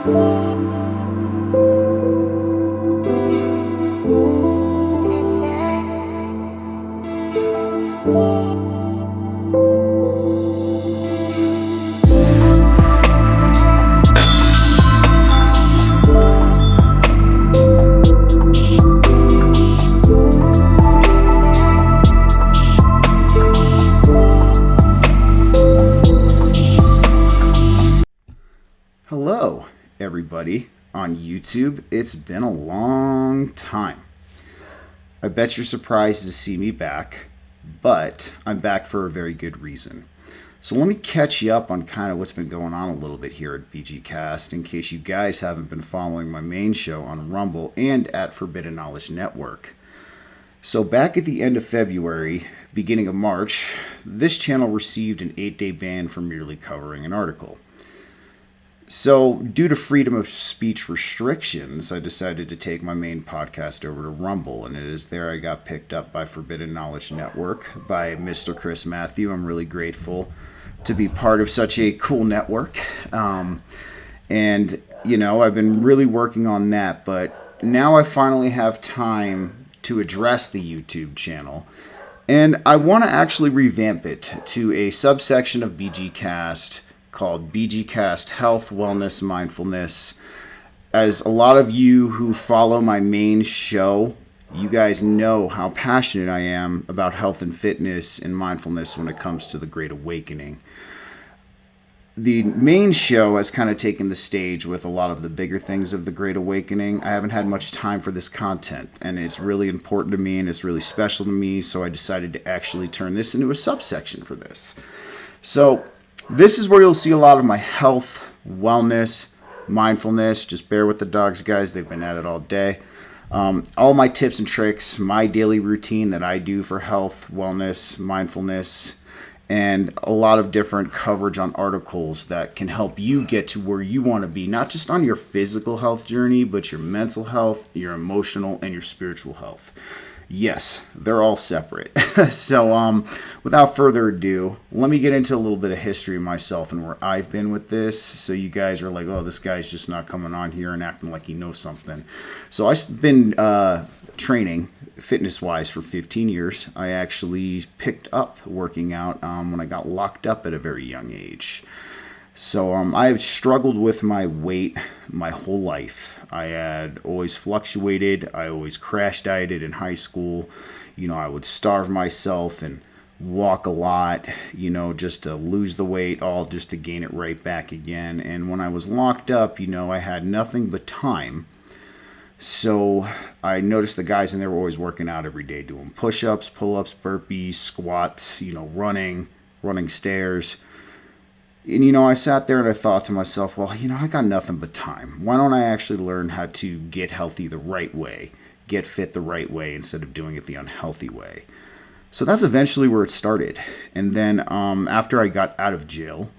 Hello, everybody on YouTube. It's been a long time. I bet you're surprised to see me back, but I'm back for a very good reason. So let me catch you up on kind of what's been going on a little bit here at BGcast in case you guys haven't been following my main show on Rumble and at Forbidden Knowledge Network. So back at the end of February, beginning of March, this channel received an 8-day ban for merely covering an article. So, due to freedom of speech restrictions, I decided to take my main podcast over to Rumble, and it is there I got picked up by Forbidden Knowledge Network, by Mr. Chris Matthew. I'm really grateful to be part of such a cool network. And, you know, I've been really working on that, but now I finally have time to address the YouTube channel. And I want to actually revamp it to a subsection of BGcast called BGcast Health, Wellness, Mindfulness. As a lot of you who follow my main show, you guys know how passionate I am about health and fitness and mindfulness when it comes to the Great Awakening. The main show has kind of taken the stage with a lot of the bigger things of the Great Awakening. I haven't had much time for this content, and it's really important to me and it's really special to me, so I decided to actually turn this into a subsection for this. So this is where you'll see a lot of my health, wellness, mindfulness. Just bear with the dogs, guys. They've been at it all day. All my tips and tricks, my daily routine that I do for health, wellness, mindfulness, and a lot of different coverage on articles that can help you get to where you want to be, not just on your physical health journey, but your mental health, your emotional, and your spiritual health. Yes, they're all separate. So without further ado, let me get into a little bit of history of myself and where I've been with this. So you guys are like, oh, this guy's just not coming on here and acting like he knows something. So I've been training fitness-wise for 15 years. I actually picked up working out when I got locked up at a very young age. So I've struggled with my weight my whole life. I had always fluctuated. I always crash dieted in high school. You know, I would starve myself and walk a lot, you know, just to lose the weight, all just to gain it right back again. And when I was locked up, you know, I had nothing but time. So I noticed the guys in there were always working out every day, doing push-ups, pull-ups, burpees, squats, you know, running stairs. And, you know, I sat there and I thought to myself, well, you know, I got nothing but time. Why don't I actually learn how to get healthy the right way, get fit the right way instead of doing it the unhealthy way? So that's eventually where it started. And then after I got out of jail,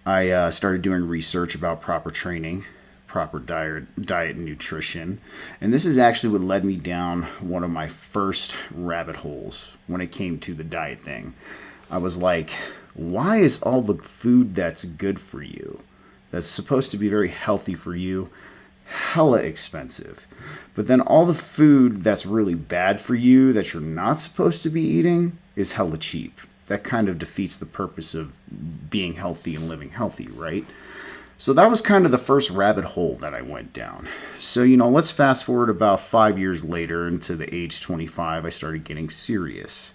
I started doing research about proper training, proper diet and nutrition. And this is actually what led me down one of my first rabbit holes when it came to the diet thing. I was like, why is all the food that's good for you, that's supposed to be very healthy for you, hella expensive? But then all the food that's really bad for you, that you're not supposed to be eating, is hella cheap. That kind of defeats the purpose of being healthy and living healthy, right? So that was kind of the first rabbit hole that I went down. So, you know, let's fast forward about 5 years later into the age 25, I started getting serious.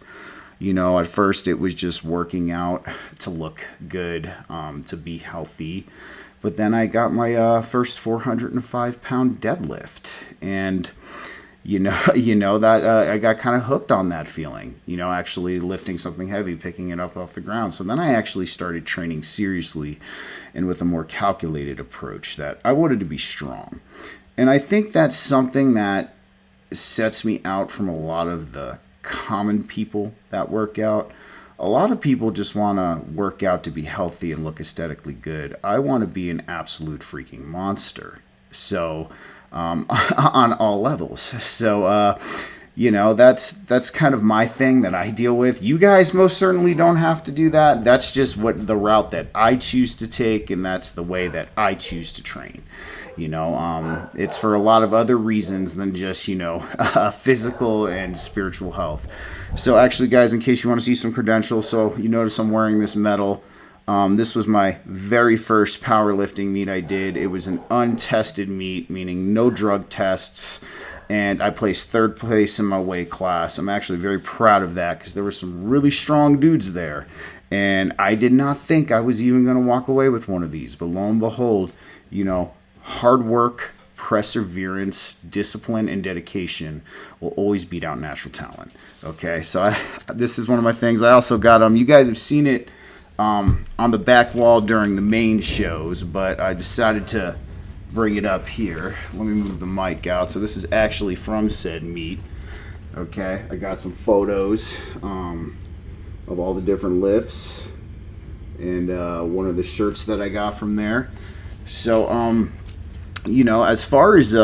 You know, at first it was just working out to look good, to be healthy. But then I got my first 405-pound deadlift. And, you know that I got kind of hooked on that feeling, you know, actually lifting something heavy, picking it up off the ground. So then I actually started training seriously and with a more calculated approach that I wanted to be strong. And I think that's something that sets me out from a lot of the common people that work out. A lot of people just want to work out to be healthy and look aesthetically good. I want to be an absolute freaking monster. So on all levels. So that's kind of my thing that I deal with. You guys most certainly don't have to do that. That's just what the route that I choose to take, and that's the way that I choose to train. It's for a lot of other reasons than just, physical and spiritual health. So actually, guys, in case you want to see some credentials, so you notice I'm wearing this medal. This was my very first powerlifting meet I did. It was an untested meet, meaning no drug tests, and I placed third place in my weight class. I'm actually very proud of that because there were some really strong dudes there, and I did not think I was even going to walk away with one of these. But lo and behold, hard work, perseverance, discipline, and dedication will always beat out natural talent. Okay, so this is one of my things. I also got you guys have seen it on the back wall during the main shows, but I decided to bring it up here. Let me move the mic out. So this is actually from said meet. Okay, I got some photos of all the different lifts and one of the shirts that I got from there. So as far as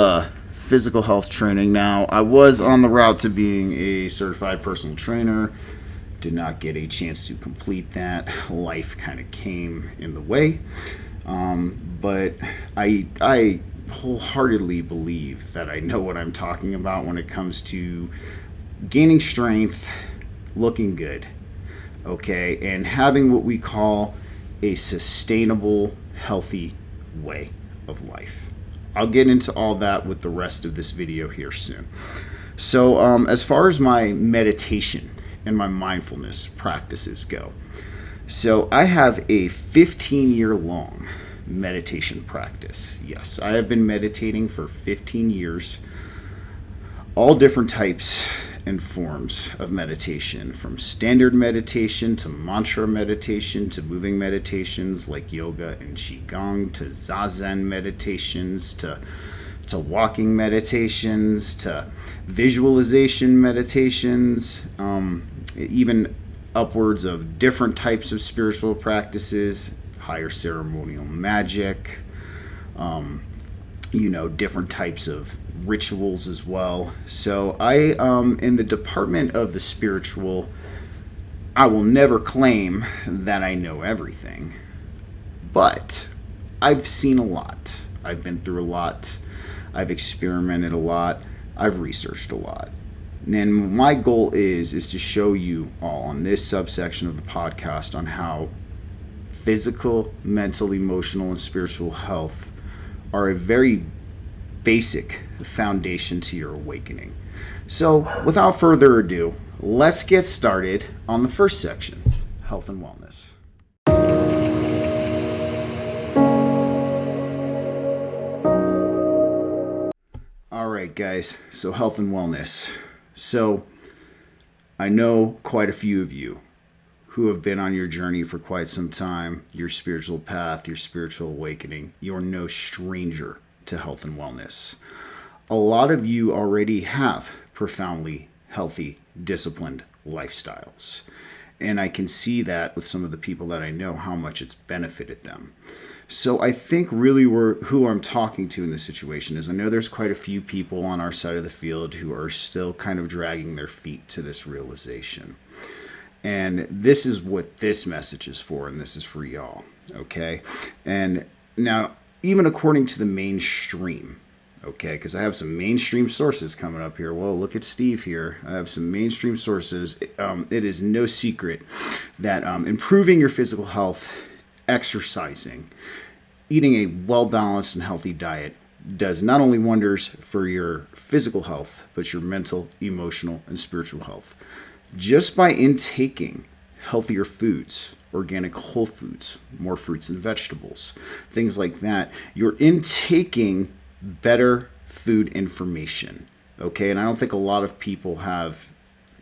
physical health training, now I was on the route to being a certified personal trainer. Did not get a chance to complete that. Life kind of came in the way. But I wholeheartedly believe that I know what I'm talking about when it comes to gaining strength, looking good, okay, and having what we call a sustainable, healthy way of life. I'll get into all that with the rest of this video here soon. So as far as my meditation and my mindfulness practices go, so I have a 15-year-long meditation practice. Yes, I have been meditating for 15 years, all different types and forms of meditation, from standard meditation to mantra meditation to moving meditations like yoga and qigong to zazen meditations to walking meditations to visualization meditations, even upwards of different types of spiritual practices, higher ceremonial magic, different types of rituals as well. So I, in the department of the spiritual, I will never claim that I know everything, but I've seen a lot. I've been through a lot. I've experimented a lot. I've researched a lot. And my goal is to show you all on this subsection of the podcast on how physical, mental, emotional, and spiritual health are a very basic foundation to your awakening. So without further ado, let's get started on the first section, health and wellness. All right, guys, so health and wellness. So I know quite a few of you who have been on your journey for quite some time, your spiritual path, your spiritual awakening. You're no stranger to health and wellness. A lot of you already have profoundly healthy, disciplined lifestyles. And I can see that with some of the people that I know, how much it's benefited them. So I think really who I'm talking to in this situation is, I know there's quite a few people on our side of the field who are still kind of dragging their feet to this realization. And this is what this message is for, and this is for y'all, okay? And now, even according to the mainstream, okay, because I have some mainstream sources coming up here. Well, look at Steve here. I have some mainstream sources. It is no secret that improving your physical health, exercising, eating a well-balanced and healthy diet does not only wonders for your physical health, but your mental, emotional, and spiritual health. Just by intaking healthier foods, organic whole foods, more fruits and vegetables, things like that, you're intaking better food information, okay? And I don't think a lot of people have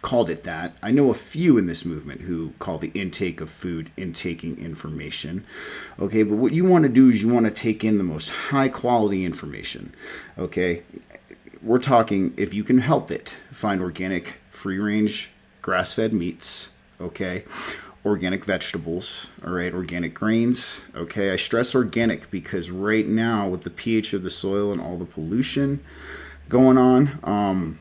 called it that. I know a few in this movement who call the intake of food intaking information, okay? But what you want to do is you want to take in the most high quality information, okay? We're talking, if you can help it, find organic, free-range, grass-fed meats, okay? Organic vegetables, all right, organic grains, okay? I stress organic because right now with the pH of the soil and all the pollution going on,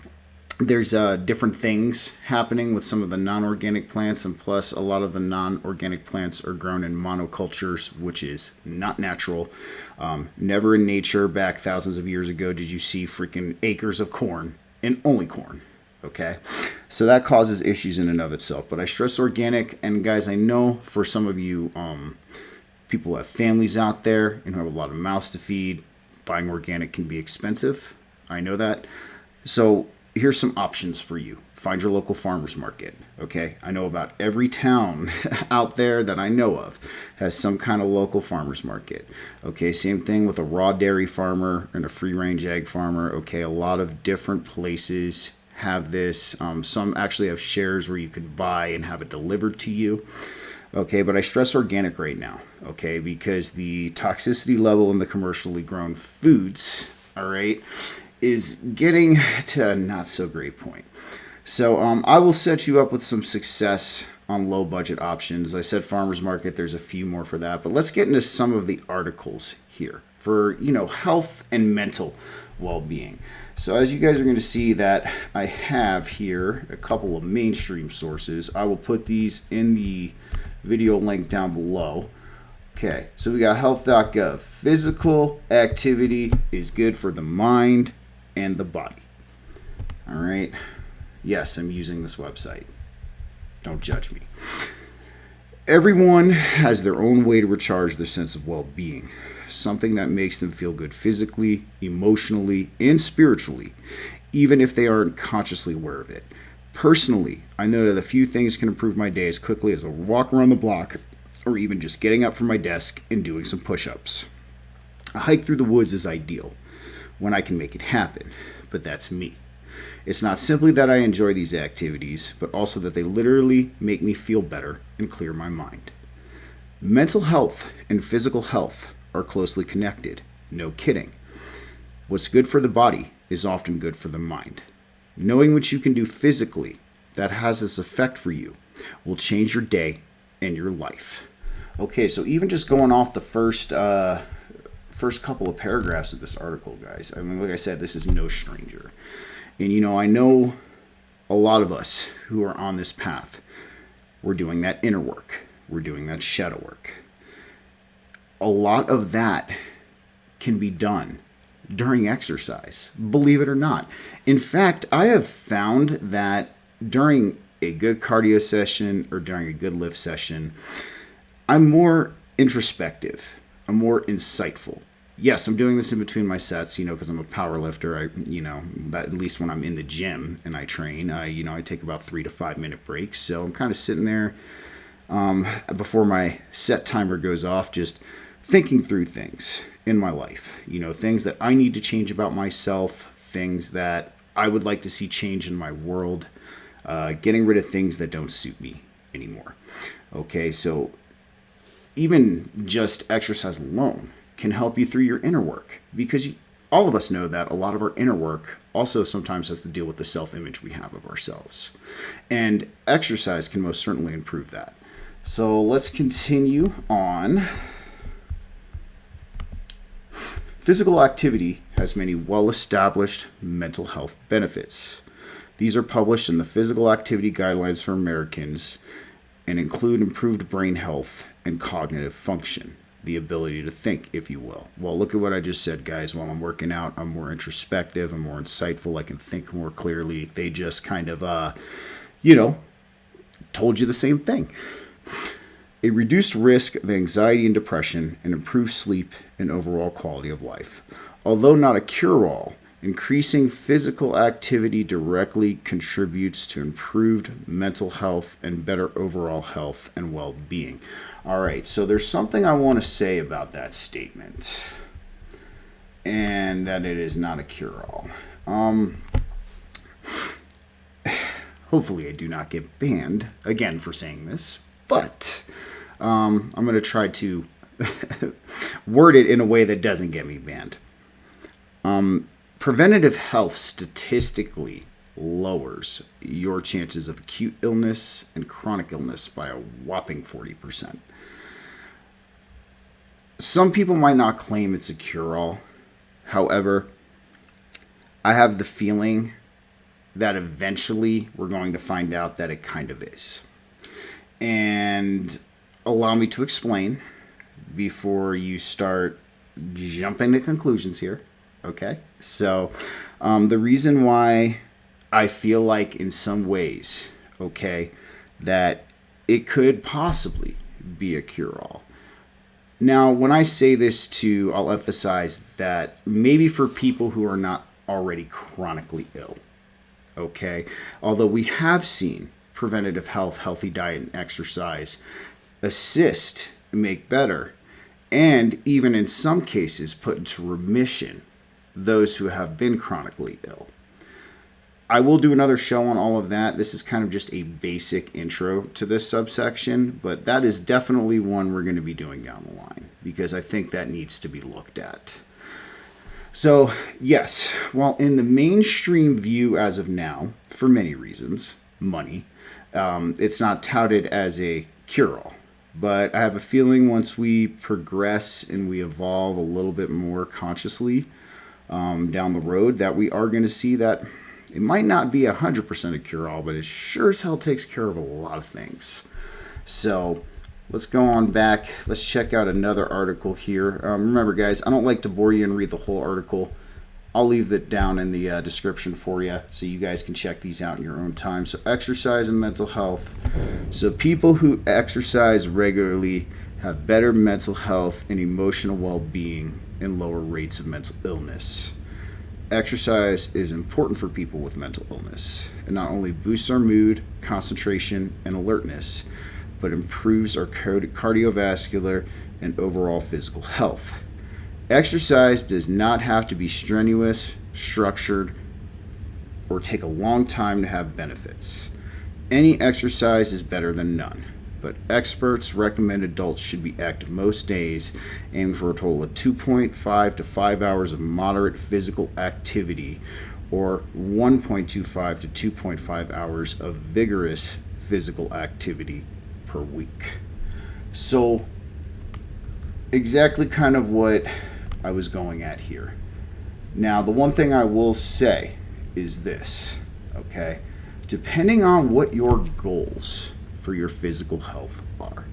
There's different things happening with some of the non-organic plants, and plus a lot of the non-organic plants are grown in monocultures, which is not natural. Never in nature back thousands of years ago did you see freaking acres of corn and only corn. Okay, so that causes issues in and of itself. But I stress organic, and guys, I know for some of you people who have families out there and who have a lot of mouths to feed, buying organic can be expensive. I know that. So here's some options for you. Find your local farmers market. Okay, I know about every town out there that I know of has some kind of local farmers market. Okay, same thing with a raw dairy farmer and a free range egg farmer. Okay, a lot of different places have this. Some actually have shares where you could buy and have it delivered to you. Okay, but I stress organic right now. Okay, because the toxicity level in the commercially grown foods, all right, is getting to a not so great point. So I will set you up with some success on low budget options. I said farmers market, there's a few more for that, but let's get into some of the articles here for, health and mental well-being. So as you guys are going to see that I have here a couple of mainstream sources. I will put these in the video link down below. Okay, so we got health.gov. Physical activity is good for the mind and the body. All right. Yes, I'm using this website. Don't judge me. Everyone has their own way to recharge their sense of well-being. Something that makes them feel good physically, emotionally, and spiritually, even if they aren't consciously aware of it. Personally, I know that a few things can improve my day as quickly as a walk around the block, or even just getting up from my desk and doing some push-ups. A hike through the woods is ideal when I can make it happen, but that's me. It's not simply that I enjoy these activities, but also that they literally make me feel better and clear my mind. Mental health and physical health are closely connected. No kidding. What's good for the body is often good for the mind. Knowing what you can do physically that has this effect for you will change your day and your life. Okay, so even just going off the first couple of paragraphs of this article, guys, I mean, like I said, this is no stranger. And, I know a lot of us who are on this path, we're doing that inner work. We're doing that shadow work. A lot of that can be done during exercise, believe it or not. In fact, I have found that during a good cardio session or during a good lift session, I'm more introspective. I'm more insightful. Yes, I'm doing this in between my sets, because I'm a power lifter. That at least when I'm in the gym and I train, I take about 3 to 5 minute breaks. So I'm kind of sitting there before my set timer goes off, just thinking through things in my life, things that I need to change about myself, things that I would like to see change in my world, getting rid of things that don't suit me anymore. Okay, so even just exercise alone can help you through your inner work, because all of us know that a lot of our inner work also sometimes has to deal with the self-image we have of ourselves. And exercise can most certainly improve that. So let's continue on. Physical activity has many well-established mental health benefits. These are published in the Physical Activity Guidelines for Americans and include improved brain health and cognitive function, the ability to think, if you will. Well, look at what I just said, guys. While I'm working out, I'm more introspective, I'm more insightful, I can think more clearly. They just kind of, told you the same thing. A reduced risk of anxiety and depression, and improved sleep and overall quality of life. Although not a cure-all, increasing physical activity directly contributes to improved mental health and better overall health and well-being. All right, so there's something I want to say about that statement, and that it is not a cure-all. Hopefully I do not get banned again for saying this, but I'm going to try to word it in a way that doesn't get me banned. Preventative health statistically lowers your chances of acute illness and chronic illness by a whopping 40%. Some people might not claim it's a cure-all. However, I have the feeling that eventually we're going to find out that it kind of is. And allow me to explain before you start jumping to conclusions here. Okay? So, the reason why I feel like in some ways, okay, that it could possibly be a cure-all. Now, when I say this too, I'll emphasize that maybe for people who are not already chronically ill, okay? Although we have seen preventative health, healthy diet, and exercise assist, make better, and even in some cases put into remission those who have been chronically ill. I will do another show on all of that. This is kind of just a basic intro to this subsection, but that is definitely one we're going to be doing down the line because I think that needs to be looked at. So, yes, while in the mainstream view as of now, for many reasons, money, it's not touted as a cure-all. But I have a feeling once we progress and we evolve a little bit more consciously down the road that we are going to see that it might not be 100% a cure-all, but it sure as hell takes care of a lot of things. So let's go on back. Let's check out another article here. Remember, guys, I don't like to bore you and read the whole article. I'll leave that down in the description for you so you guys can check these out in your own time. So exercise and mental health. So people who exercise regularly have better mental health and emotional well-being and lower rates of mental illness. Exercise is important for people with mental illness. It not only boosts our mood, concentration, and alertness, but improves our cardiovascular and overall physical health. Exercise does not have to be strenuous, structured, or take a long time to have benefits. Any exercise is better than none, but experts recommend adults should be active most days, aiming for a total of 2.5 to 5 hours of moderate physical activity, or 1.25 to 2.5 hours of vigorous physical activity per week. So, exactly kind of what I was going at here. Now, the one thing I will say is this, okay? Depending on what your goals for your physical health are.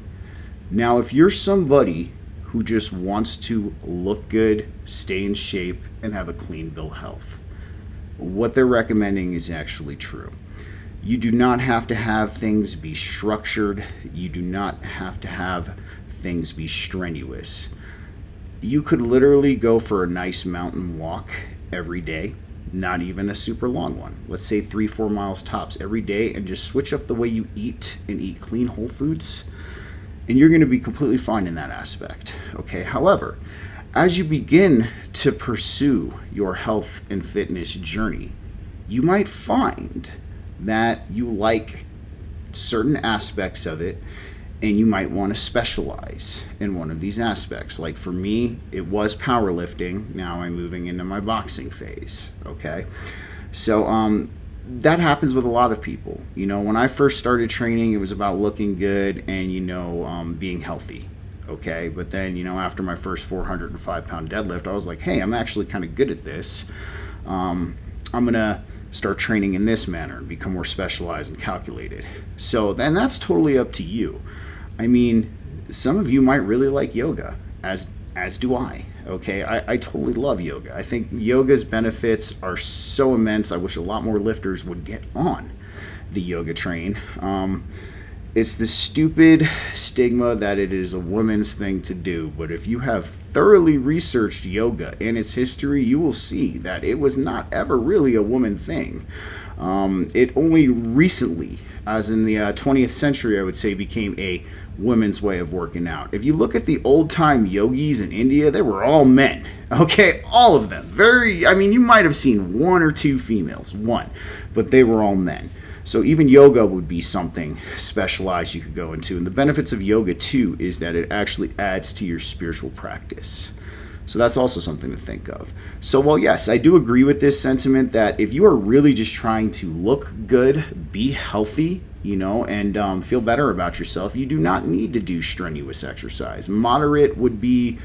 Now, if you're somebody who just wants to look good, stay in shape, and have a clean bill of health, what they're recommending is actually true. You do not have to have things be structured. You do not have to have things be strenuous. You could literally go for a nice mountain walk every day, not even a super long one. Let's say 3-4 miles tops every day, and just switch up the way you eat and eat clean whole foods, and you're going to be completely fine in that aspect. Okay. However, as you begin to pursue your health and fitness journey, you might find that you like certain aspects of it, and you might want to specialize in one of these aspects. Like for me, it was powerlifting. Now I'm moving into my boxing phase. Okay. So, that happens with a lot of people. You know, when I first started training, it was about looking good and, being healthy. Okay. But then, after my first 405-pound deadlift, I was like, hey, I'm actually kind of good at this. I'm going to start training in this manner and become more specialized and calculated. So then that's totally up to you. I mean, some of you might really like yoga, as do I. Okay, I totally love yoga. I think yoga's benefits are so immense. I wish a lot more lifters would get on the yoga train. It's the stupid stigma that it is a woman's thing to do, but if you have thoroughly researched yoga and its history, you will see that it was not ever really a woman thing. It only recently, as in the 20th century, I would say, became a women's way of working out. If you look at the old-time yogis in India, they were all men. Okay, all of them. You might have seen one or two females, but they were all men. So even yoga would be something specialized you could go into. And the benefits of yoga, too, is that it actually adds to your spiritual practice. So that's also something to think of. So, well, yes, I do agree with this sentiment that if you are really just trying to look good, be healthy, and feel better about yourself, you do not need to do strenuous exercise. Moderate would be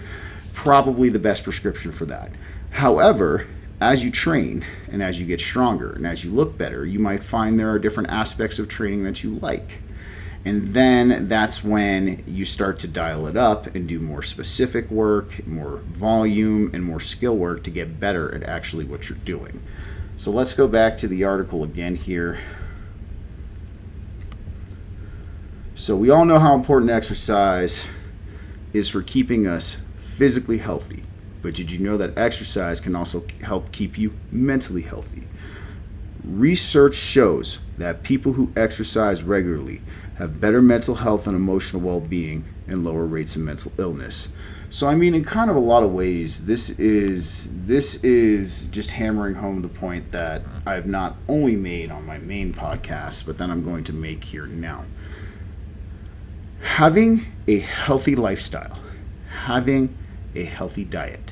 probably the best prescription for that. However, as you train and as you get stronger and as you look better, you might find there are different aspects of training that you like. And then that's when you start to dial it up and do more specific work, more volume, and more skill work to get better at actually what you're doing. So let's go back to the article again here. So we all know how important exercise is for keeping us physically healthy. But did you know that exercise can also help keep you mentally healthy? Research shows that people who exercise regularly have better mental health and emotional well-being and lower rates of mental illness. So I mean, in kind of a lot of ways, this is just hammering home the point that I've not only made on my main podcast, but then I'm going to make here now. Having a healthy lifestyle, having a healthy diet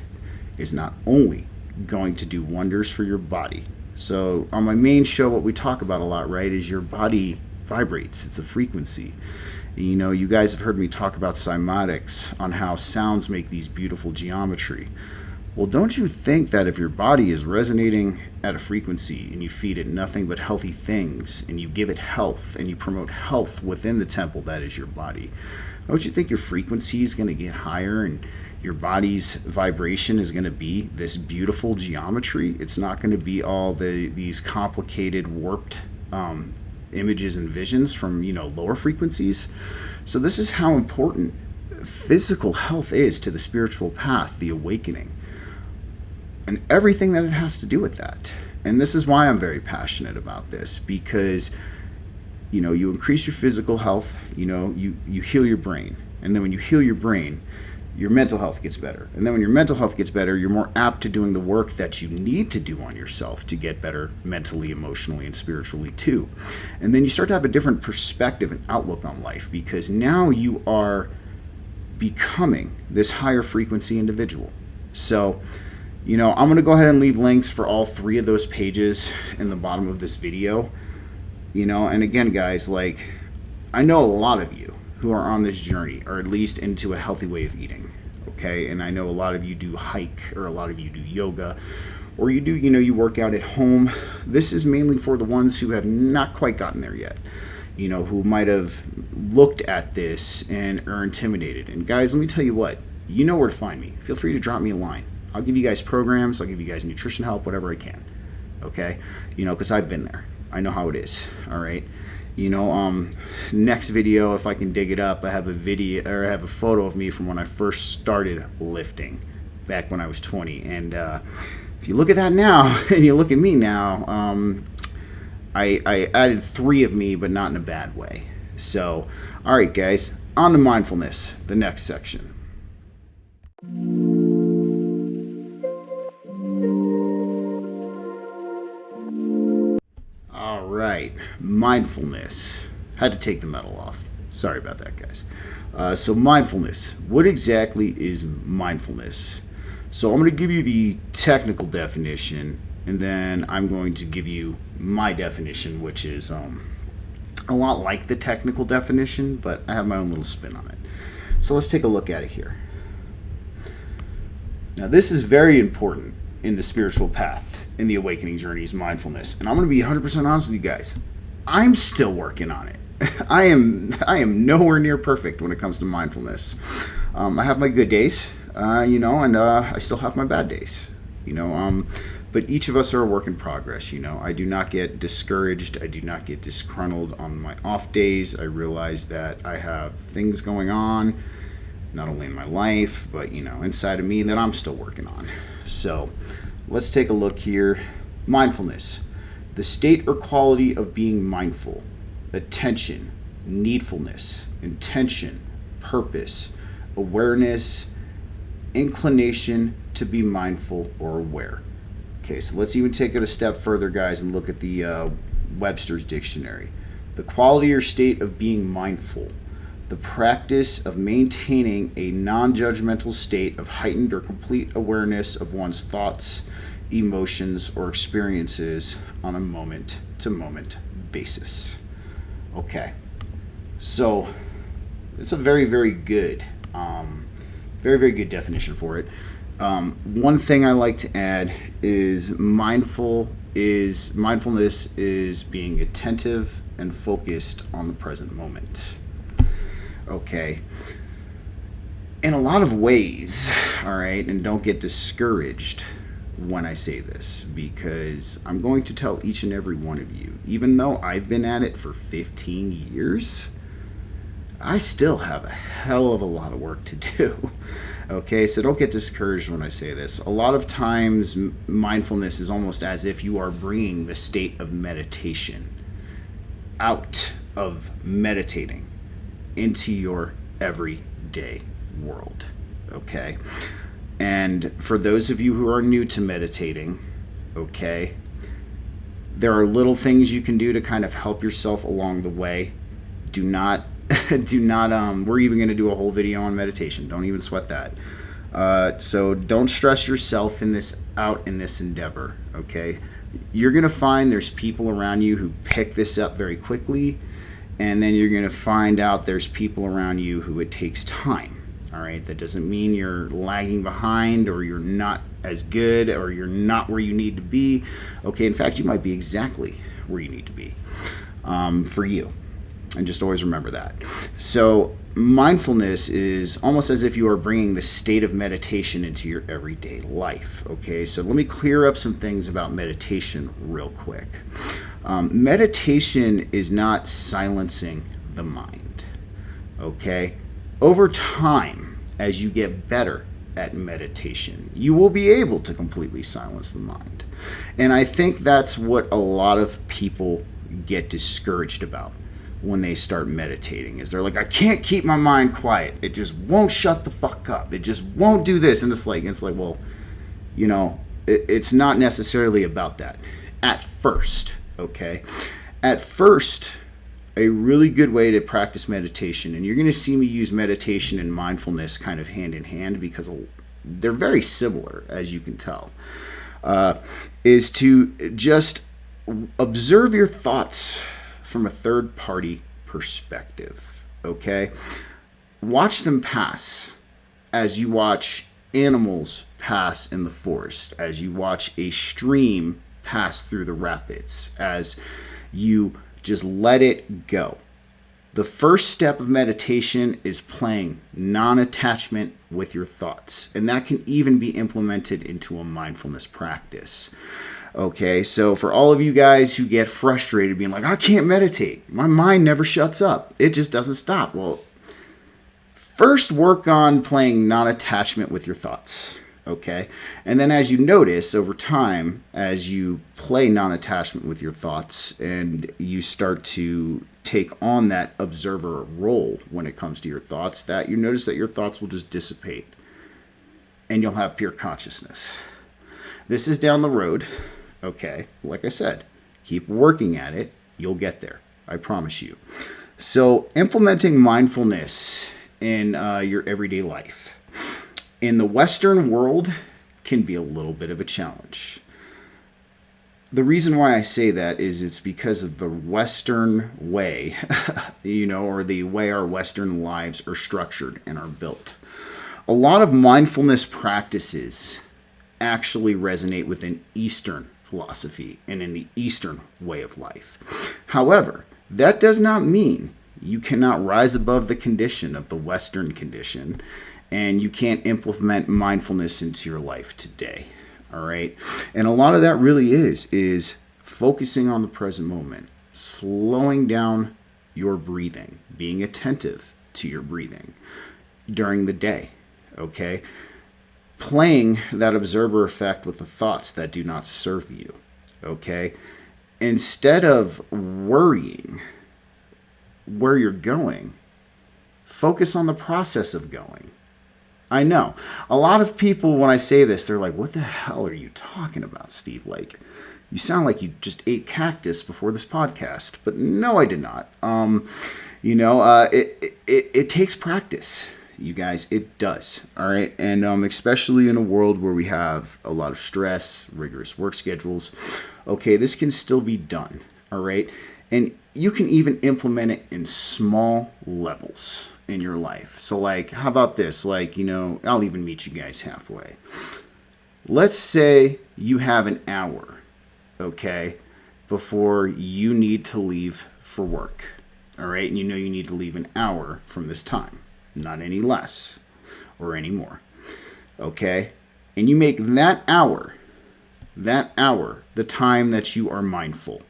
is not only going to do wonders for your body. So on my main show, what we talk about a lot, right, is your body vibrates. It's a frequency. You know, you guys have heard me talk about cymatics, on how sounds make these beautiful geometry. Well, don't you think that if your body is resonating at a frequency and you feed it nothing but healthy things and you give it health and you promote health within the temple that is your body, don't you think your frequency is going to get higher and your body's vibration is going to be this beautiful geometry? It's not going to be all these complicated, warped images and visions from, lower frequencies. So this is how important physical health is to the spiritual path, the awakening, and everything that it has to do with that. And this is why I'm very passionate about this, because you increase your physical health, you heal your brain, and then when you heal your brain, your mental health gets better. And then when your mental health gets better, you're more apt to doing the work that you need to do on yourself to get better mentally, emotionally, and spiritually too. And then you start to have a different perspective and outlook on life, because now you are becoming this higher frequency individual. So, I'm going to go ahead and leave links for all 3 of those pages in the bottom of this video. And again, guys, I know a lot of you who are on this journey, or at least into a healthy way of eating, okay? And I know a lot of you do hike, or a lot of you do yoga, or you do, you work out at home. This is mainly for the ones who have not quite gotten there yet, who might have looked at this and are intimidated. And guys, let me tell you what, you know where to find me. Feel free to drop me a line. I'll give you guys programs, I'll give you guys nutrition help, whatever I can, okay? Because I've been there. I know how it is, all right? Next video, if I can dig it up, I have a photo of me from when I first started lifting back when I was 20. And if you look at that now and you look at me now, I added 3 of me, but not in a bad way. So, all right, guys, on to mindfulness, the next section. All right, mindfulness. Had to take the metal off. Sorry about that, guys. So mindfulness. What exactly is mindfulness? So I'm going to give you the technical definition, and then I'm going to give you my definition, which is a lot like the technical definition, but I have my own little spin on it. So let's take a look at it here. Now, this is very important in the spiritual path, in the awakening journey, is mindfulness. And I'm going to be 100% honest with you guys. I'm still working on it. I am nowhere near perfect when it comes to mindfulness. I have my good days, and I still have my bad days, but each of us are a work in progress. I do not get discouraged. I do not get disgruntled on my off days. I realize that I have things going on, not only in my life, but, inside of me that I'm still working on. So let's take a look here. Mindfulness, the state or quality of being mindful, attention, needfulness, intention, purpose, awareness, inclination to be mindful or aware. Okay, so let's even take it a step further, guys, and look at the Webster's Dictionary. The quality or state of being mindful, the practice of maintaining a non-judgmental state of heightened or complete awareness of one's thoughts, emotions, or experiences on a moment-to-moment basis. Okay, so it's a very, very good, very, very good definition for it. One thing I like to add is mindfulness is being attentive and focused on the present moment. Okay. In a lot of ways, all right, and don't get discouraged when I say this, because I'm going to tell each and every one of you, even though I've been at it for 15 years, I still have a hell of a lot of work to do. Okay, so don't get discouraged when I say this. A lot of times, mindfulness is almost as if you are bringing the state of meditation out of meditating into your everyday world. Okay, and for those of you who are new to meditating, okay, there are little things you can do to kind of help yourself along the way. Do not we're even going to do a whole video on meditation. Don't even sweat that. So don't stress yourself in this endeavor. Okay, you're going to find there's people around you who pick this up very quickly, and then you're going to find out there's people around you who it takes time. All right, that doesn't mean you're lagging behind or you're not as good or you're not where you need to be. Okay, in fact, you might be exactly where you need to be for you. And just always remember that. So mindfulness is almost as if you are bringing the state of meditation into your everyday life. Okay, so let me clear up some things about meditation real quick. Meditation is not silencing the mind. Okay, over time, as you get better at meditation, you will be able to completely silence the mind. And I think that's what a lot of people get discouraged about when they start meditating, is they're like, I can't keep my mind quiet. It just won't shut the fuck up. It just won't do this. And it's like, well, you know, it's not necessarily about that at first. Okay. At first, a really good way to practice meditation, and you're going to see me use meditation and mindfulness kind of hand in hand because they're very similar, as you can tell, is to just observe your thoughts from a third-party perspective, okay? Watch them pass as you watch animals pass in the forest, as you watch a stream pass through the rapids, as you just let it go. The first step of meditation is playing non-attachment with your thoughts, and that can even be implemented into a mindfulness practice. Okay, so for all of you guys who get frustrated being like, I can't meditate, my mind never shuts up, it just doesn't stop. Well, first work on playing non-attachment with your thoughts, okay? And then as you notice over time, as you play non-attachment with your thoughts and you start to take on that observer role when it comes to your thoughts, that you notice that your thoughts will just dissipate and you'll have pure consciousness. This is down the road. Okay, like I said, keep working at it. You'll get there. I promise you. So implementing mindfulness in your everyday life in the Western world can be a little bit of a challenge. The reason why I say that is it's because of the Western way, or the way our Western lives are structured and are built. A lot of mindfulness practices actually resonate with an Eastern philosophy and in the Eastern way of life. However, that does not mean you cannot rise above the condition of the Western condition and you can't implement mindfulness into your life today. All right. And a lot of that really is focusing on the present moment, slowing down your breathing, being attentive to your breathing during the day. Okay. Playing that observer effect with the thoughts that do not serve you, okay? Instead of worrying where you're going, focus on the process of going. I know. A lot of people, when I say this, they're like, what the hell are you talking about, Steve? Like, you sound like you just ate cactus before this podcast. But no, I did not. It takes practice. You guys, it does. All right. And especially in a world where we have a lot of stress, rigorous work schedules. Okay, this can still be done. All right. And you can even implement it in small levels. in your life. So like, how about this? Like, I'll even meet you guys halfway. Let's say you have an hour, okay, before you need to leave for work. All right, and you need to leave an hour from this time, not any less or any more. Okay, and you make that hour the time that you are mindful.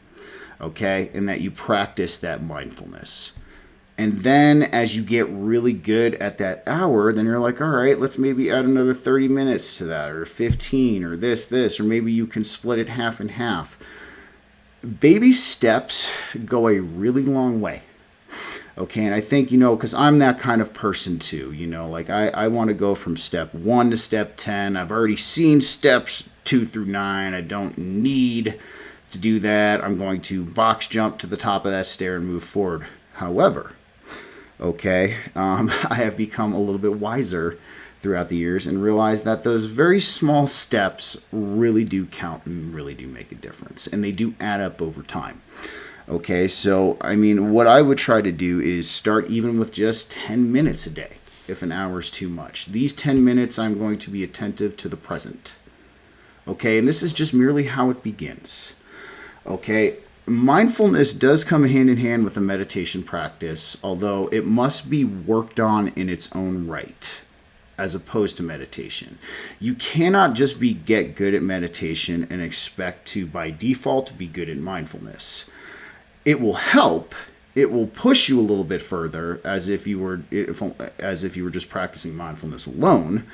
Okay, and that you practice that mindfulness. And then as you get really good at that hour, then you're like, all right, let's maybe add another 30 minutes to that, or 15, or this, or maybe you can split it half and half. Baby steps go a really long way. Okay, and I think, because I'm that kind of person too, like I want to go from step 1 to step 10. I've already seen steps 2 through 9. I don't need to do that. I'm going to box jump to the top of that stair and move forward. However, okay, I have become a little bit wiser throughout the years and realized that those very small steps really do count and really do make a difference, and they do add up over time. Okay, so what I would try to do is start even with just 10 minutes a day if an hour is too much. These 10 minutes I'm going to be attentive to the present. Okay, and this is just merely how it begins. Okay, mindfulness does come hand in hand with a meditation practice, although it must be worked on in its own right, as opposed to meditation. You cannot just get good at meditation and expect to, by default, be good at mindfulness. It will help. It will push you a little bit further, as if you were just practicing mindfulness alone.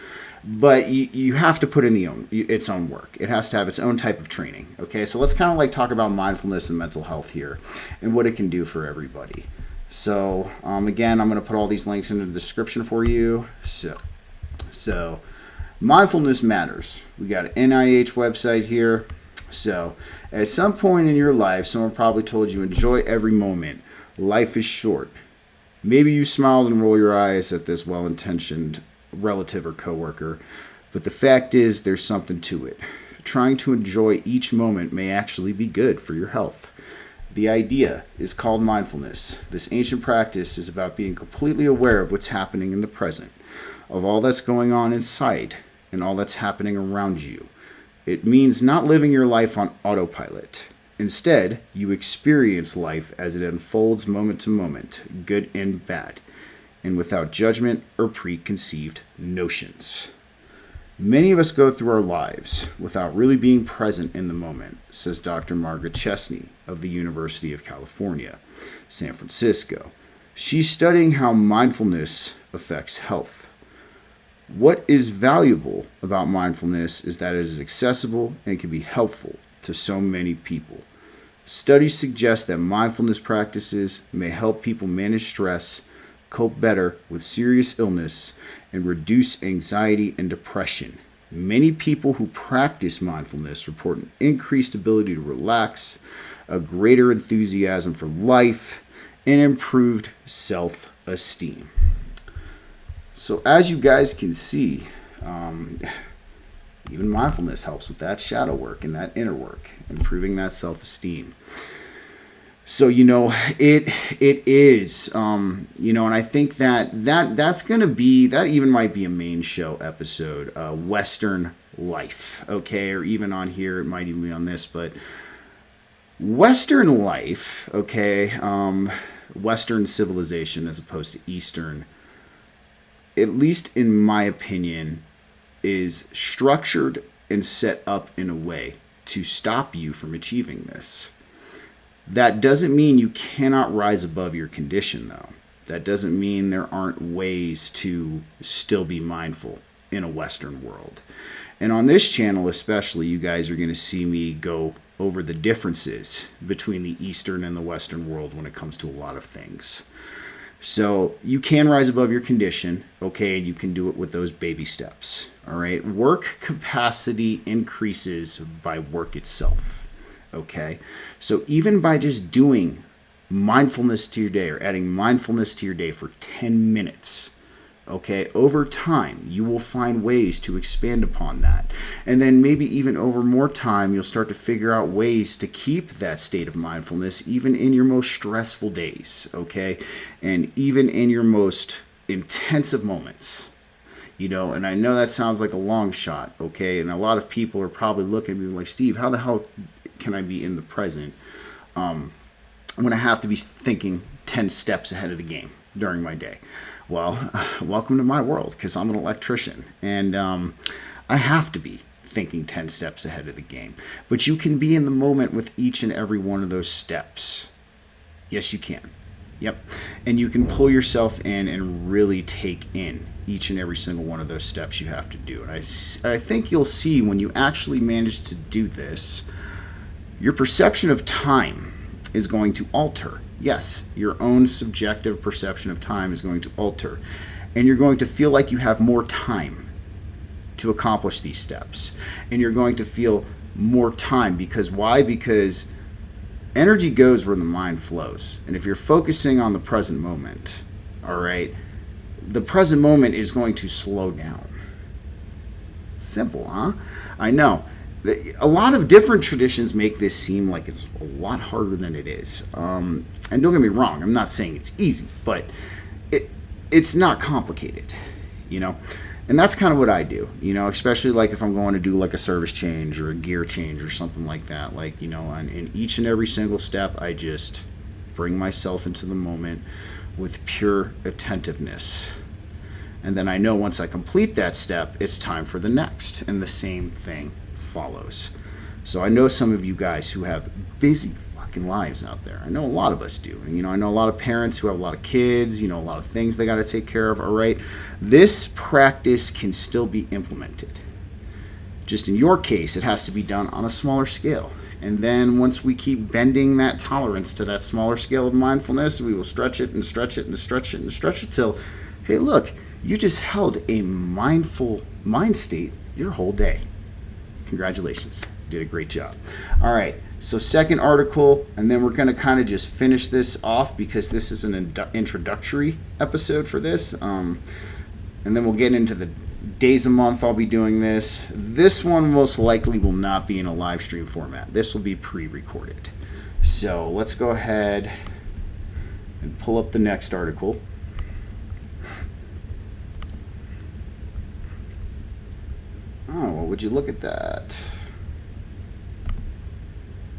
But you have to put in its own work. It has to have its own type of training. Okay, so let's kind of like talk about mindfulness and mental health here, and what it can do for everybody. So again, I'm going to put all these links in the description for you. So mindfulness matters. We got an NIH website here. So at some point in your life, someone probably told you, enjoy every moment. Life is short. Maybe you smiled and roll your eyes at this well-intentioned relative or coworker, but the fact is there's something to it. Trying to enjoy each moment may actually be good for your health. The idea is called mindfulness. This ancient practice is about being completely aware of what's happening in the present, of all that's going on inside and all that's happening around you. It means not living your life on autopilot. Instead, you experience life as it unfolds moment to moment, good and bad, and without judgment or preconceived notions. Many of us go through our lives without really being present in the moment, says Dr. Margaret Chesney of the University of California, San Francisco. She's studying how mindfulness affects health. What is valuable about mindfulness is that it is accessible and can be helpful to so many people. Studies suggest that mindfulness practices may help people manage stress, cope better with serious illness, and reduce anxiety and depression. Many people who practice mindfulness report an increased ability to relax, a greater enthusiasm for life, and improved self-esteem. So as you guys can see, even mindfulness helps with that shadow work and that inner work, improving that self-esteem. So, it is, and I think that's going to be, that even might be a main show episode, Western life, okay? Or even on here, it might even be on this, but Western life, okay, Western civilization as opposed to Eastern, at least in my opinion, is structured and set up in a way to stop you from achieving this. That doesn't mean you cannot rise above your condition, though. That doesn't mean there aren't ways to still be mindful in a Western world. And on this channel especially, you guys are going to see me go over the differences between the Eastern and the Western world when it comes to a lot of things. So you can rise above your condition, okay, and you can do it with those baby steps, all right? Work capacity increases by work itself, okay? So even by just doing mindfulness to your day or adding mindfulness to your day for 10 minutes, okay, over time, you will find ways to expand upon that. And then maybe even over more time, you'll start to figure out ways to keep that state of mindfulness even in your most stressful days, okay? And even in your most intensive moments. And I know that sounds like a long shot, okay? And a lot of people are probably looking at me like, Steve, how the hell can I be in the present when I have to be thinking 10 steps ahead of the game during my day? Well, welcome to my world, because I'm an electrician, and I have to be thinking 10 steps ahead of the game. But you can be in the moment with each and every one of those steps. Yes, you can. Yep. And you can pull yourself in and really take in each and every single one of those steps you have to do. And I think you'll see when you actually manage to do this, your perception of time is going to alter. Yes, your own subjective perception of time is going to alter. And you're going to feel like you have more time to accomplish these steps. And you're going to feel more time. Because why? Because energy goes where the mind flows. And if you're focusing on the present moment, all right, the present moment is going to slow down. It's simple, huh? I know. A lot of different traditions make this seem like it's a lot harder than it is. And don't get me wrong, I'm not saying it's easy, but it's not complicated, And that's kind of what I do, especially like if I'm going to do like a service change or a gear change or something like that. Like, and in each and every single step, I just bring myself into the moment with pure attentiveness. And then I know once I complete that step, it's time for the next. And the same thing follows. So I know some of you guys who have busy fucking lives out there. I know a lot of us do. And, I know a lot of parents who have a lot of kids, a lot of things they got to take care of. All right. This practice can still be implemented. Just in your case, it has to be done on a smaller scale. And then once we keep bending that tolerance to that smaller scale of mindfulness, we will stretch it and stretch it and stretch it and stretch it till, hey, look, you just held a mindful mind state your whole day. Congratulations. You did a great job. All right. So second article, and then we're going to kind of just finish this off because this is an introductory episode for this. And then we'll get into the days a month I'll be doing this. This one most likely will not be in a live stream format. This will be pre-recorded. So let's go ahead and pull up the next article. Oh, well, would you look at that?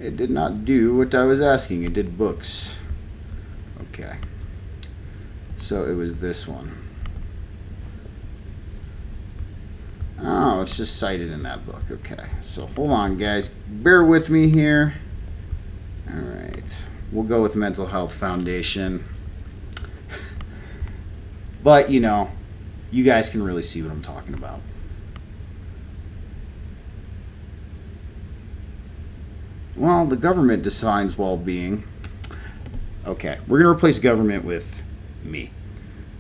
It did not do what I was asking. It did books. Okay. So it was this one. Oh, it's just cited in that book. Okay. So hold on, guys. Bear with me here. All right. We'll go with Mental Health Foundation. But, you guys can really see what I'm talking about. Well, the government defines well-being. Okay, we're going to replace government with me.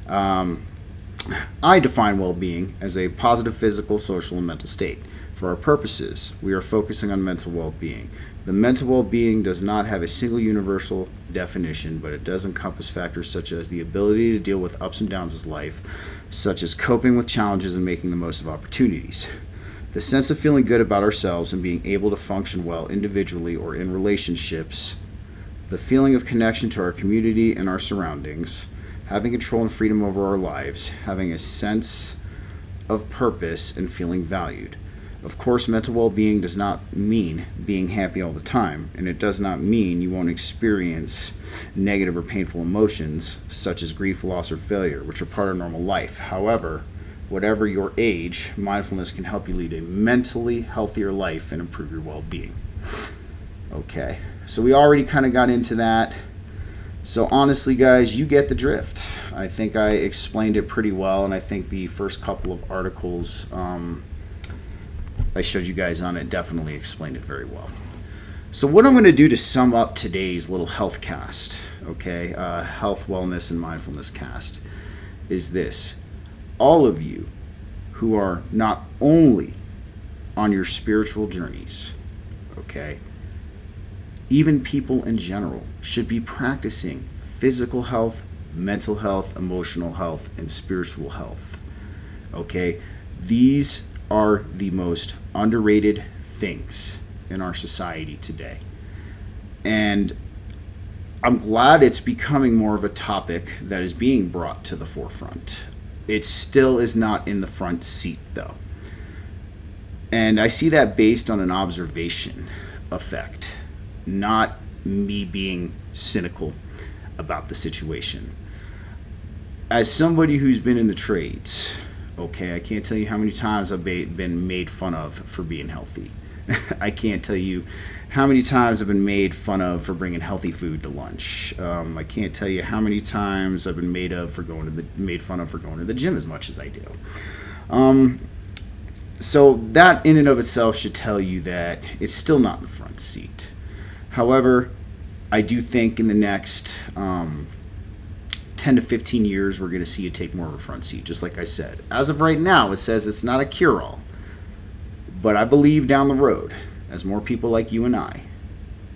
I define well-being as a positive physical, social, and mental state. For our purposes, we are focusing on mental well-being. The mental well-being does not have a single universal definition, but it does encompass factors such as the ability to deal with ups and downs of life, such as coping with challenges and making the most of opportunities. The sense of feeling good about ourselves and being able to function well individually or in relationships, the feeling of connection to our community and our surroundings, having control and freedom over our lives, having a sense of purpose and feeling valued. Of course, mental well-being does not mean being happy all the time, and it does not mean you won't experience negative or painful emotions such as grief, loss, or failure, which are part of normal life. However, whatever your age, mindfulness can help you lead a mentally healthier life and improve your well-being. Okay, so we already kind of got into that. So honestly, guys, you get the drift. I think I explained it pretty well, and I think the first couple of articles I showed you guys on it definitely explained it very well. So what I'm going to do to sum up today's little health cast, okay, health, wellness, and mindfulness cast, is this. All of you who are not only on your spiritual journeys, okay, even people in general should be practicing physical health, mental health, emotional health, and spiritual health, okay? These are the most underrated things in our society today. And I'm glad it's becoming more of a topic that is being brought to the forefront. It still is not in the front seat, though. And I see that based on an observation effect, not me being cynical about the situation. As somebody who's been in the trades, okay, I can't tell you how many times I've been made fun of for being healthy. I can't tell you how many times I've been made fun of for bringing healthy food to lunch. I can't tell you how many times I've been made fun of for going to the gym as much as I do. So that in and of itself should tell you that it's still not in the front seat. However, I do think in the next 10 to 15 years, we're going to see it take more of a front seat. Just like I said, as of right now, it says it's not a cure-all. But I believe down the road, as more people like you and I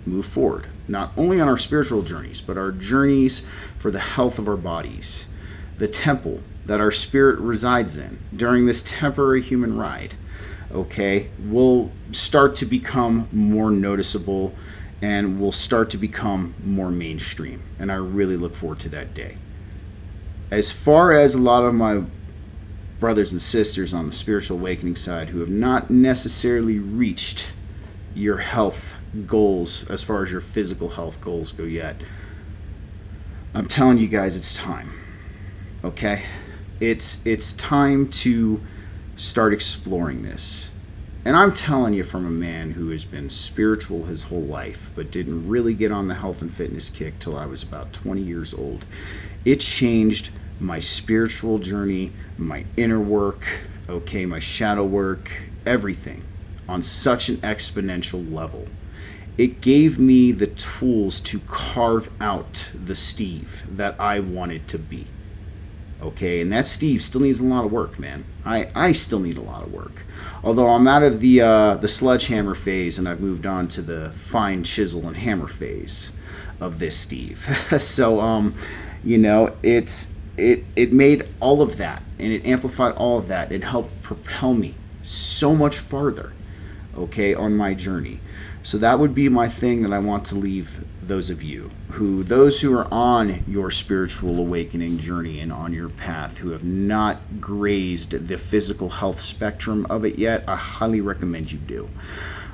move forward, not only on our spiritual journeys, but our journeys for the health of our bodies, the temple that our spirit resides in during this temporary human ride, okay, will start to become more noticeable and will start to become more mainstream. And I really look forward to that day. As far as a lot of my brothers and sisters on the spiritual awakening side who have not necessarily reached your health goals as far as your physical health goals go yet, I'm telling you guys, it's time. Okay? It's time to start exploring this. And I'm telling you from a man who has been spiritual his whole life, but didn't really get on the health and fitness kick till I was about 20 years old. It changed my spiritual journey, my inner work, okay, my shadow work, everything on such an exponential level. It gave me the tools to carve out the Steve that I wanted to be. Okay, and that Steve still needs a lot of work, man. I still need a lot of work. Although I'm out of the sledgehammer phase and I've moved on to the fine chisel and hammer phase of this Steve. So, it made all of that, and it amplified all of that. It helped propel me so much farther, okay, on my journey. So that would be my thing that I want to leave those of you, those who are on your spiritual awakening journey and on your path, who have not grazed the physical health spectrum of it yet. I highly recommend you do.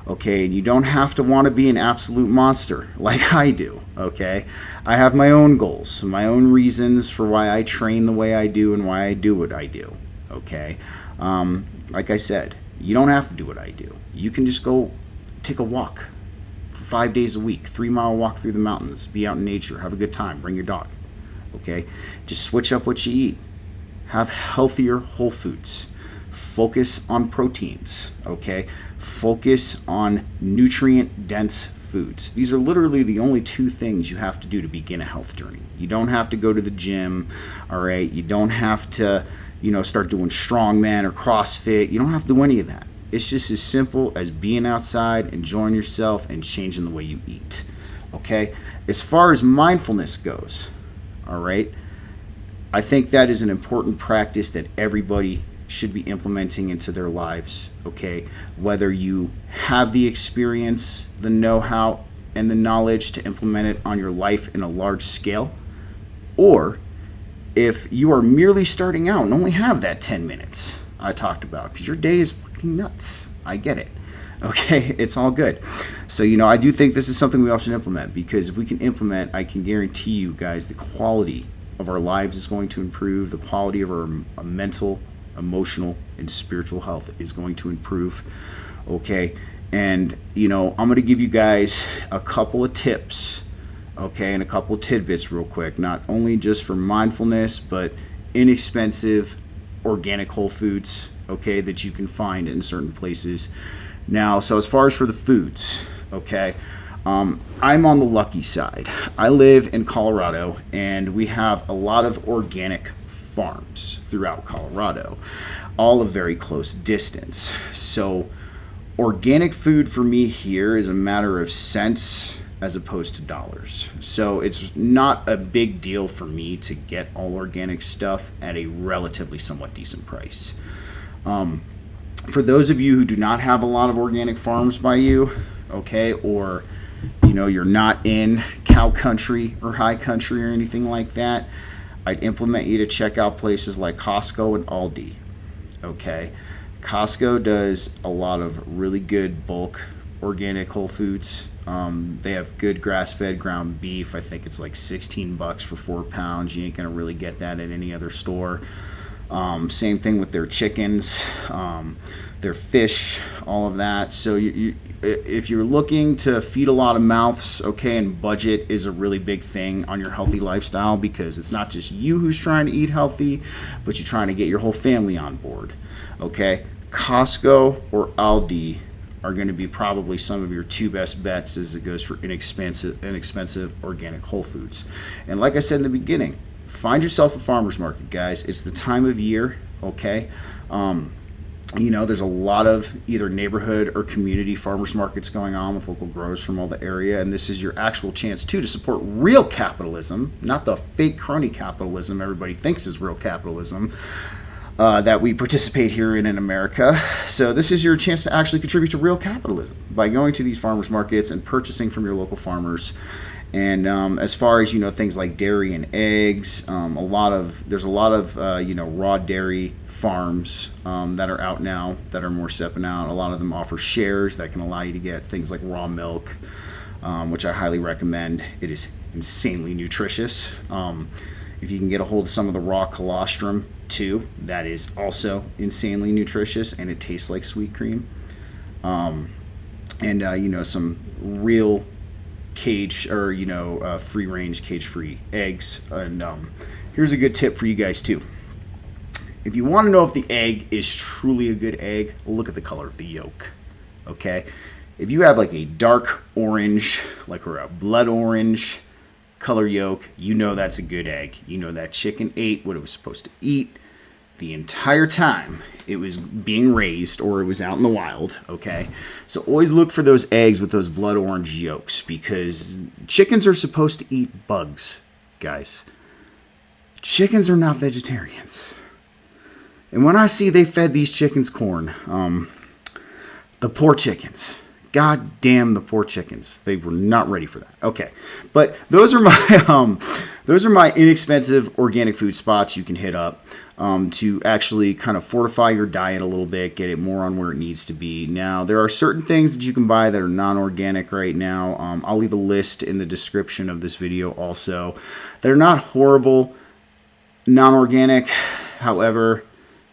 Okay, and you don't have to want to be an absolute monster like I do, okay? I have my own goals, my own reasons for why I train the way I do and why I do what I do, okay? Like I said, you don't have to do what I do. You can just go take a walk for 5 days a week, 3-mile walk through the mountains, be out in nature, have a good time, bring your dog, okay? Just switch up what you eat. Have healthier whole foods. Focus on proteins, okay? Focus on nutrient-dense foods. These are literally the only 2 things you have to do to begin a health journey. You don't have to go to the gym, all right? You don't have to, start doing strongman or CrossFit. You don't have to do any of that. It's just as simple as being outside, enjoying yourself, and changing the way you eat, okay? As far as mindfulness goes, all right, I think that is an important practice that everybody should be implementing into their lives, okay? Whether you have the experience, the know-how, and the knowledge to implement it on your life in a large scale, or if you are merely starting out and only have that 10 minutes I talked about, because your day is fucking nuts. I get it. Okay, it's all good. So, I do think this is something we all should implement, because if we can implement, I can guarantee you guys the quality of our lives is going to improve, the quality of our mental, emotional, and spiritual health is going to improve, okay? And, I'm going to give you guys a couple of tips, okay, and a couple of tidbits real quick, not only just for mindfulness, but inexpensive organic whole foods, okay, that you can find in certain places. Now, so as far as for the foods, okay, I'm on the lucky side. I live in Colorado, and we have a lot of organic farms throughout Colorado, all of very close distance. So organic food for me here is a matter of cents as opposed to dollars. So it's not a big deal for me to get all organic stuff at a relatively somewhat decent price. For those of you who do not have a lot of organic farms by you, okay, or you're not in cow country or high country or anything like that, I'd implement you to check out places like Costco and Aldi. Okay, Costco does a lot of really good bulk organic whole foods. They have good grass-fed ground beef. I think it's like $16 for 4 pounds. You ain't gonna really get that at any other store. Same thing with their chickens, their fish, all of that. So if you're looking to feed a lot of mouths, okay, and budget is a really big thing on your healthy lifestyle, because it's not just you who's trying to eat healthy, but you're trying to get your whole family on board, okay? Costco or Aldi are going to be probably some of your two best bets as it goes for inexpensive organic whole foods. And like I said in the beginning, find yourself a farmer's market, guys. It's the time of year, okay? There's a lot of either neighborhood or community farmers markets going on with local growers from all the area, and this is your actual chance too to support real capitalism, not the fake crony capitalism everybody thinks is real capitalism that we participate here in America. So this is your chance to actually contribute to real capitalism by going to these farmers markets and purchasing from your local farmers. And as far as things like dairy and eggs, there's a lot of raw dairy farms that are out now that are more stepping out. A lot of them offer shares that can allow you to get things like raw milk, which I highly recommend. It is insanely nutritious. If you can get a hold of some of the raw colostrum too, that is also insanely nutritious, and it tastes like sweet cream. Some real cage or free range, cage free eggs. And here's a good tip for you guys too. If you want to know if the egg is truly a good egg, look at the color of the yolk. Okay, if you have like a dark orange, or a blood orange color yolk, that's a good egg. That chicken ate what it was supposed to eat the entire time it was being raised or it was out in the wild, okay? So always look for those eggs with those blood orange yolks, because chickens are supposed to eat bugs, guys. Chickens are not vegetarians. And when I see they fed these chickens corn, the poor chickens, God damn the poor chickens. They were not ready for that. Okay, but those are my inexpensive organic food spots you can hit up to actually kind of fortify your diet a little bit, get it more on where it needs to be. Now, there are certain things that you can buy that are non-organic right now. I'll leave a list in the description of this video also. They're not horrible non-organic. However,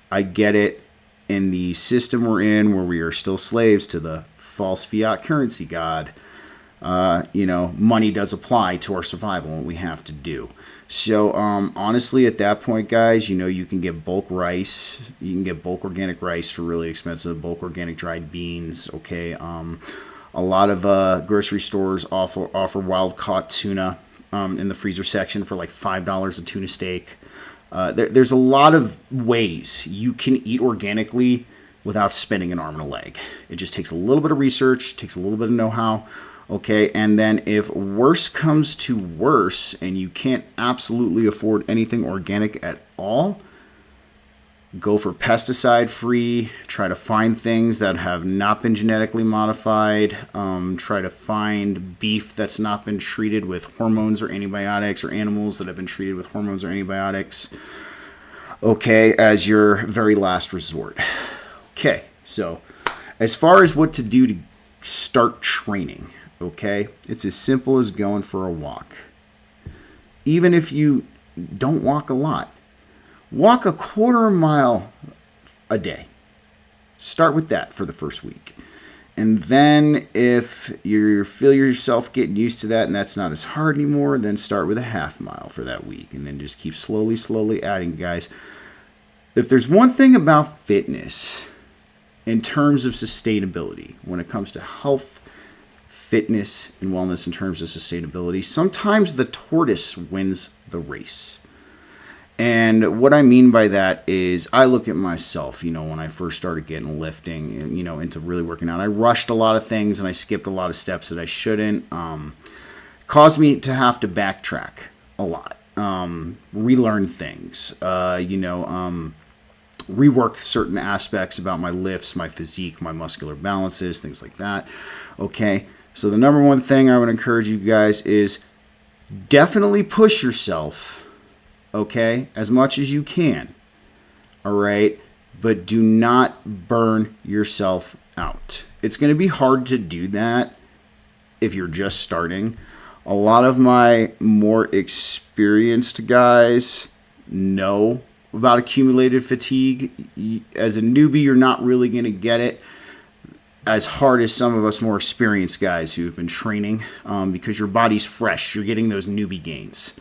I get it. In the system we're in, where we are still slaves to the false fiat currency god, money does apply to our survival and what we have to do. So honestly, at that point, guys, you can get bulk rice. You can get bulk organic rice for really expensive, bulk organic dried beans. Okay, a lot of grocery stores offer wild caught tuna in the freezer section for like $5 a tuna steak. There's a lot of ways you can eat organically without spending an arm and a leg. It just takes a little bit of research, takes a little bit of know-how, okay? And then if worse comes to worse and you can't absolutely afford anything organic at all, go for pesticide-free. Try to find things that have not been genetically modified. Try to find beef that's not been treated with hormones or antibiotics, or animals that have been treated with hormones or antibiotics, okay, as your very last resort. Okay, so as far as what to do to start training, okay, it's as simple as going for a walk. Even if you don't walk a lot, walk a quarter mile a day. Start with that for the first week. And then if you feel yourself getting used to that and that's not as hard anymore, then start with a half mile for that week. And then just keep slowly adding, guys. If there's one thing about fitness in terms of sustainability, when it comes to health, fitness, and wellness in terms of sustainability, sometimes the tortoise wins the race. And what I mean by that is, I look at myself, when I first started getting lifting and, into really working out, I rushed a lot of things and I skipped a lot of steps that I shouldn't. Caused me to have to backtrack a lot, relearn things, rework certain aspects about my lifts, my physique, my muscular balances, things like that. Okay. So the number one thing I would encourage you guys is definitely push yourself, okay, as much as you can, all right? But do not burn yourself out. It's going to be hard to do that if you're just starting. A lot of my more experienced guys know about accumulated fatigue. As a newbie, you're not really going to get it as hard as some of us more experienced guys who have been training, because your body's fresh. You're getting those newbie gains,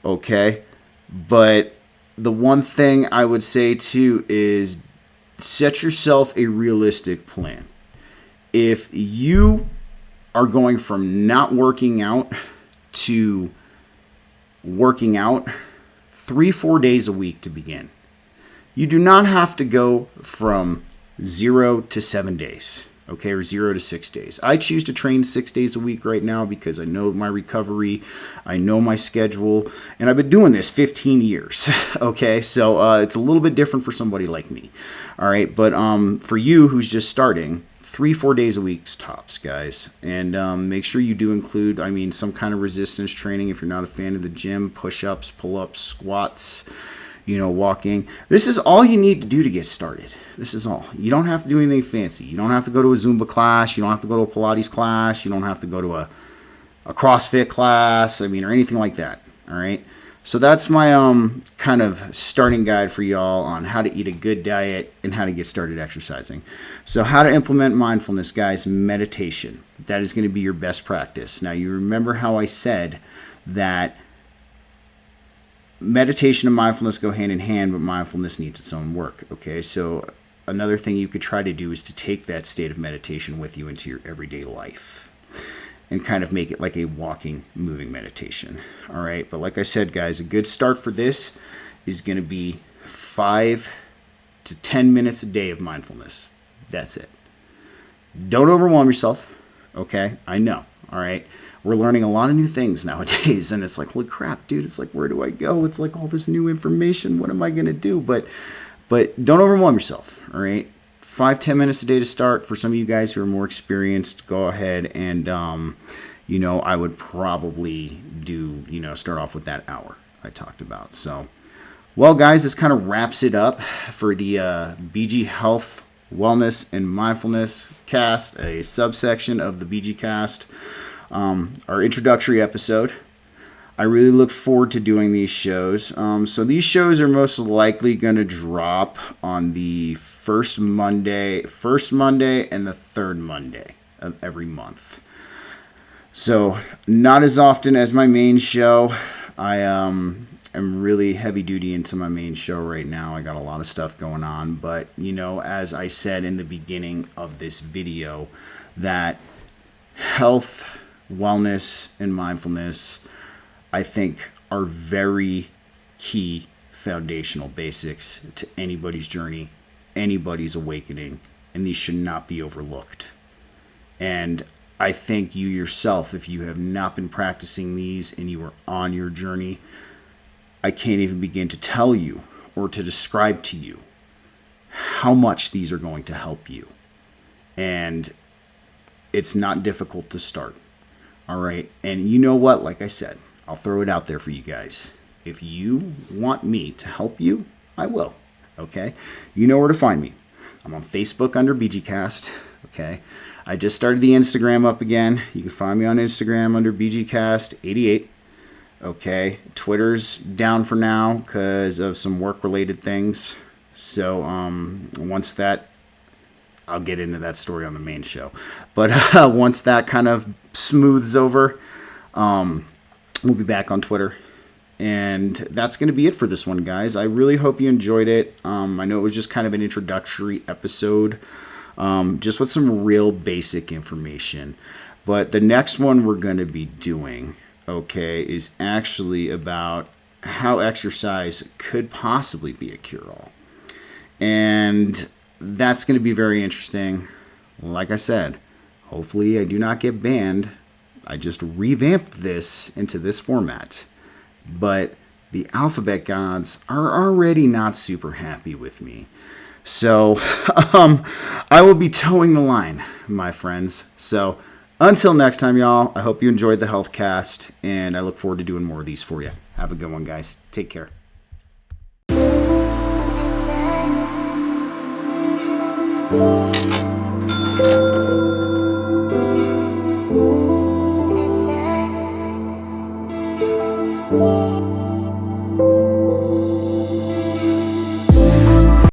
okay? But the one thing I would say too is set yourself a realistic plan. If you are going from not working out to working out 3-4 days a week to begin, you do not have to go from 0 to 7 days. Okay, or 0 to 6 days. I choose to train 6 days a week right now because I know my recovery, I know my schedule, and I've been doing this 15 years. Okay, so it's a little bit different for somebody like me. All right, but for you who's just starting, 3-4 days a week tops, guys. And make sure you do include, some kind of resistance training if you're not a fan of the gym, push-ups, pull-ups, squats, walking. This is all you need to do to get started. This is all. You don't have to do anything fancy. You don't have to go to a Zumba class. You don't have to go to a Pilates class. You don't have to go to a CrossFit class, or anything like that. All right. So that's my kind of starting guide for y'all on how to eat a good diet and how to get started exercising. So how to implement mindfulness, guys, meditation. That is going to be your best practice. Now, you remember how I said that meditation and mindfulness go hand in hand, but mindfulness needs its own work. Okay, so another thing you could try to do is to take that state of meditation with you into your everyday life and kind of make it like a walking, moving meditation. All right, but like I said, guys, a good start for this is going to be 5 to 10 minutes a day of mindfulness. That's it. Don't overwhelm yourself. Okay, I know. All right. We're learning a lot of new things nowadays, and it's like, holy crap, dude, it's like, where do I go? It's like all this new information. What am I going to do? But don't overwhelm yourself, all right? 5-10 minutes a day to start. For some of you guys who are more experienced, go ahead and, I would probably do, start off with that hour I talked about. So, well, guys, this kind of wraps it up for the BG Health, Wellness, and Mindfulness cast, a subsection of the BG cast. Our introductory episode. I really look forward to doing these shows. So these shows are most likely going to drop on the first Monday and the third Monday of every month. So not as often as my main show. I am really heavy duty into my main show right now. I got a lot of stuff going on, but as I said in the beginning of this video, that health, wellness, and mindfulness, I think, are very key foundational basics to anybody's journey, anybody's awakening, and these should not be overlooked. And I think you yourself, if you have not been practicing these and you are on your journey, I can't even begin to tell you or to describe to you how much these are going to help you. And it's not difficult to start. All right. And you know what? Like I said, I'll throw it out there for you guys. If you want me to help you, I will. Okay. You know where to find me. I'm on Facebook under BGCast. Okay. I just started the Instagram up again. You can find me on Instagram under BGCast88. Okay. Twitter's down for now because of some work related things. So once that, I'll get into that story on the main show. But once that kind of smooths over, we'll be back on Twitter. And that's going to be it for this one, guys. I really hope you enjoyed it. I know it was just kind of an introductory episode, just with some real basic information. But the next one we're going to be doing, okay, is actually about how exercise could possibly be a cure-all. And that's going to be very interesting. Like I said, hopefully I do not get banned. I just revamped this into this format. But the alphabet gods are already not super happy with me. So I will be towing the line, my friends. So Until next time, y'all, I hope you enjoyed the Healthcast, and I look forward to doing more of these for you. Have a good one, guys. Take care.